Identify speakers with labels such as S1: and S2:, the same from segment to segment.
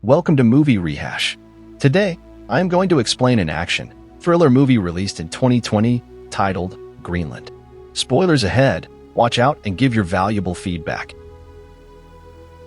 S1: welcome to Movie Rehash. Today, I am going to explain an action thriller movie released in 2020 titled Greenland. Spoilers ahead, watch out and give your valuable feedback.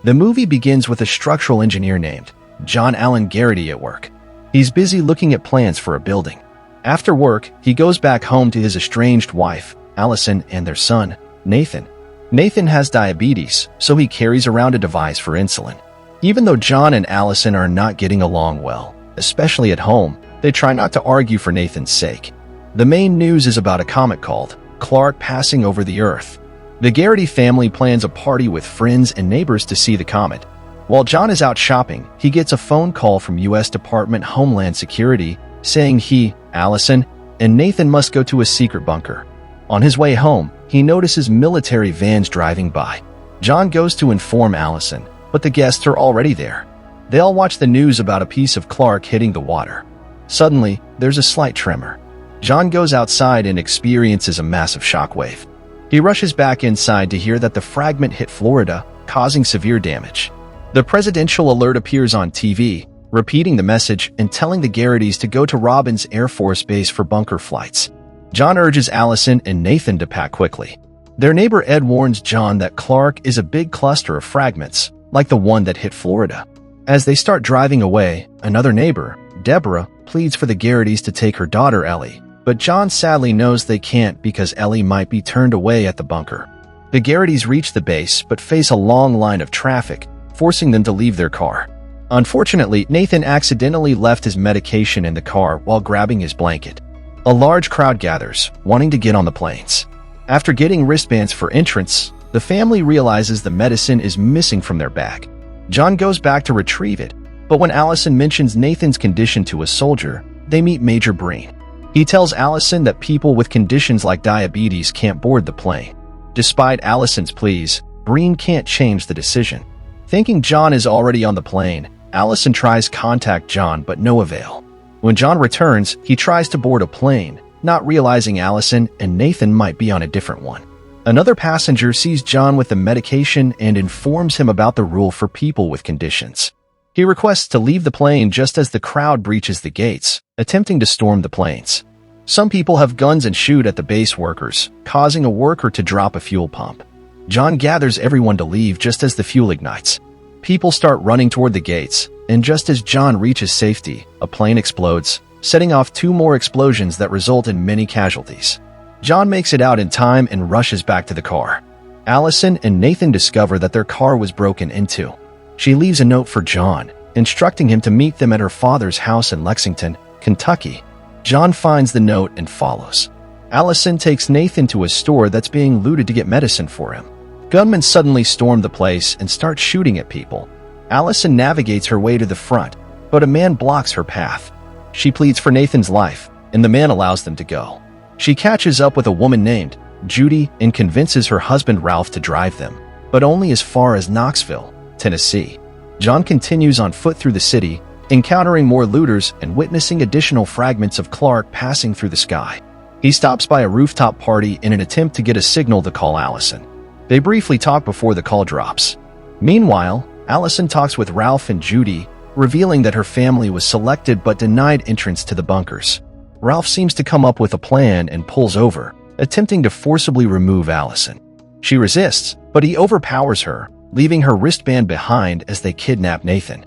S1: The movie begins with a structural engineer named John Allen Garrity at work. He's busy looking at plans for a building. After work, he goes back home to his estranged wife, Allison, and their son, Nathan. Nathan has diabetes, so he carries around a device for insulin. Even though John and Allison are not getting along well, especially at home, they try not to argue for Nathan's sake. The main news is about a comet called Clark passing over the Earth. The Garrity family plans a party with friends and neighbors to see the comet. While John is out shopping, he gets a phone call from U.S. Department Homeland Security saying he, Allison, and Nathan must go to a secret bunker. On his way home, he notices military vans driving by. John goes to inform Allison, but the guests are already there. They all watch the news about a piece of Clark hitting the water. Suddenly, there's a slight tremor. John goes outside and experiences a massive shockwave. He rushes back inside to hear that the fragment hit Florida, causing severe damage. The presidential alert appears on TV, repeating the message and telling the Garritys to go to Robbins Air Force Base for bunker flights. John urges Allison and Nathan to pack quickly. Their neighbor Ed warns John that Clark is a big cluster of fragments, like the one that hit Florida. As they start driving away, another neighbor, Deborah, pleads for the Garritys to take her daughter Ellie, but John sadly knows they can't because Ellie might be turned away at the bunker. The Garritys reach the base but face a long line of traffic, forcing them to leave their car. Unfortunately, Nathan accidentally left his medication in the car while grabbing his blanket. A large crowd gathers, wanting to get on the planes. After getting wristbands for entrance, the family realizes the medicine is missing from their bag. John goes back to retrieve it, but when Allison mentions Nathan's condition to a soldier, they meet Major Breen. He tells Allison that people with conditions like diabetes can't board the plane. Despite Allison's pleas, Breen can't change the decision. Thinking John is already on the plane, Allison tries contact John but no avail. When John returns, he tries to board a plane, not realizing Allison and Nathan might be on a different one. Another passenger sees John with the medication and informs him about the rule for people with conditions. He requests to leave the plane just as the crowd breaches the gates, attempting to storm the planes. Some people have guns and shoot at the base workers, causing a worker to drop a fuel pump. John gathers everyone to leave just as the fuel ignites. People start running toward the gates, and just as John reaches safety, a plane explodes, setting off 2 more explosions that result in many casualties. John makes it out in time and rushes back to the car. Allison and Nathan discover that their car was broken into. She leaves a note for John, instructing him to meet them at her father's house in Lexington, Kentucky. John finds the note and follows. Allison takes Nathan to a store that's being looted to get medicine for him. Gunmen suddenly storm the place and start shooting at people. Allison navigates her way to the front, but a man blocks her path. She pleads for Nathan's life, and the man allows them to go. She catches up with a woman named Judy and convinces her husband Ralph to drive them, but only as far as Knoxville, Tennessee. John continues on foot through the city, encountering more looters and witnessing additional fragments of Clark passing through the sky. He stops by a rooftop party in an attempt to get a signal to call Allison. They briefly talk before the call drops. Meanwhile, Allison talks with Ralph and Judy, revealing that her family was selected but denied entrance to the bunkers. Ralph seems to come up with a plan and pulls over, attempting to forcibly remove Allison. She resists, but he overpowers her, leaving her wristband behind as they kidnap Nathan.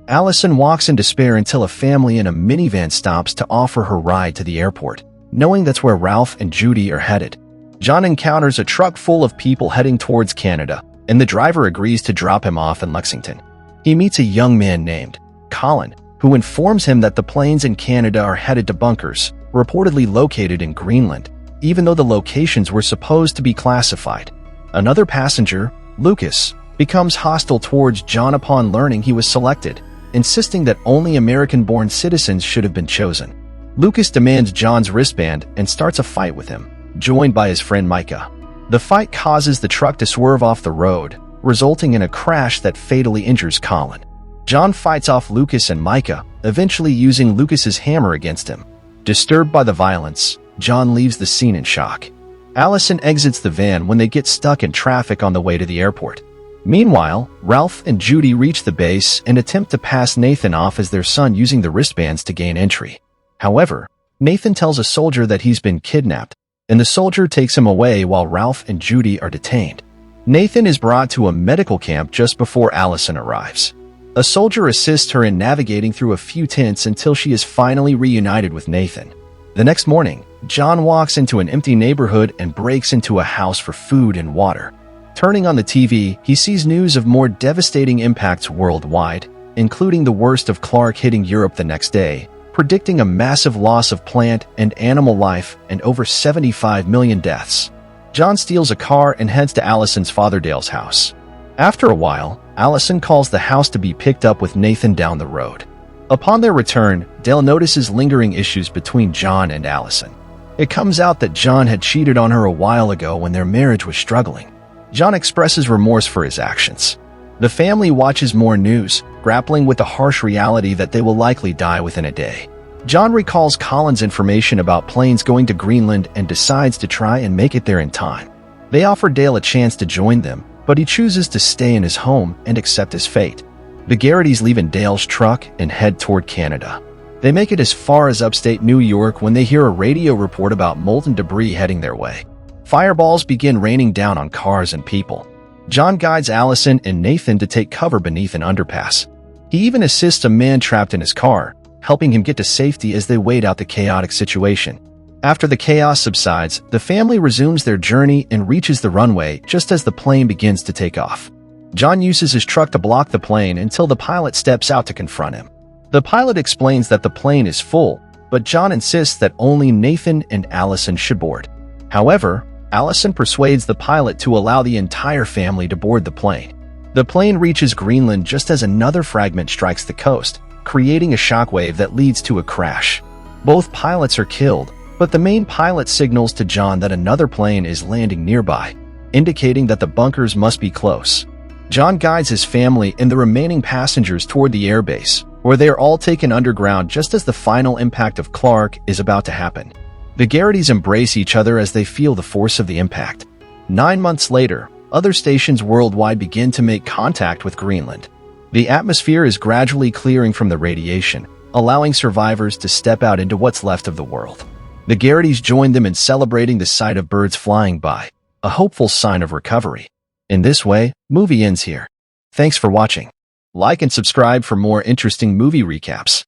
S1: Allison walks in despair until a family in a minivan stops to offer her ride to the airport, knowing that's where Ralph and Judy are headed. John encounters a truck full of people heading towards Canada, and the driver agrees to drop him off in Lexington. He meets a young man named Colin, who informs him that the planes in Canada are headed to bunkers, reportedly located in Greenland, even though the locations were supposed to be classified. Another passenger, Lucas, becomes hostile towards John upon learning he was selected, insisting that only American-born citizens should have been chosen. Lucas demands John's wristband and starts a fight with him, joined by his friend Micah. The fight causes the truck to swerve off the road, resulting in a crash that fatally injures Colin. John fights off Lucas and Micah, eventually using Lucas's hammer against him. Disturbed by the violence, John leaves the scene in shock. Allison exits the van when they get stuck in traffic on the way to the airport. Meanwhile, Ralph and Judy reach the base and attempt to pass Nathan off as their son using the wristbands to gain entry. However, Nathan tells a soldier that he's been kidnapped, and the soldier takes him away while Ralph and Judy are detained. Nathan is brought to a medical camp just before Allison arrives. A soldier assists her in navigating through a few tents until she is finally reunited with Nathan. The next morning, John walks into an empty neighborhood and breaks into a house for food and water. Turning on the TV, he sees news of more devastating impacts worldwide, including the worst of Clark hitting Europe the next day, predicting a massive loss of plant and animal life and over 75 million deaths. John steals a car and heads to Allison's father Dale's house. After a while, Allison calls the house to be picked up with Nathan down the road. Upon their return, Dale notices lingering issues between John and Allison. It comes out that John had cheated on her a while ago when their marriage was struggling. John expresses remorse for his actions. The family watches more news, grappling with the harsh reality that they will likely die within a day. John recalls Colin's information about planes going to Greenland and decides to try and make it there in time. They offer Dale a chance to join them, but he chooses to stay in his home and accept his fate. The Garrittys leave in Dale's truck and head toward Canada. They make it as far as upstate New York when they hear a radio report about molten debris heading their way. Fireballs begin raining down on cars and people. John guides Allison and Nathan to take cover beneath an underpass. He even assists a man trapped in his car, helping him get to safety as they wait out the chaotic situation. After the chaos subsides, the family resumes their journey and reaches the runway just as the plane begins to take off. John uses his truck to block the plane until the pilot steps out to confront him. The pilot explains that the plane is full, but John insists that only Nathan and Allison should board. However, Allison persuades the pilot to allow the entire family to board the plane. The plane reaches Greenland just as another fragment strikes the coast, creating a shockwave that leads to a crash. Both pilots are killed, but the main pilot signals to John that another plane is landing nearby, indicating that the bunkers must be close. John guides his family and the remaining passengers toward the airbase, where they are all taken underground just as the final impact of Clark is about to happen. The Garrittys embrace each other as they feel the force of the impact. 9 months later, other stations worldwide begin to make contact with Greenland. The atmosphere is gradually clearing from the radiation, allowing survivors to step out into what's left of the world. The Garrittys join them in celebrating the sight of birds flying by, a hopeful sign of recovery. In this way, movie ends here. Thanks for watching. Like and subscribe for more interesting movie recaps.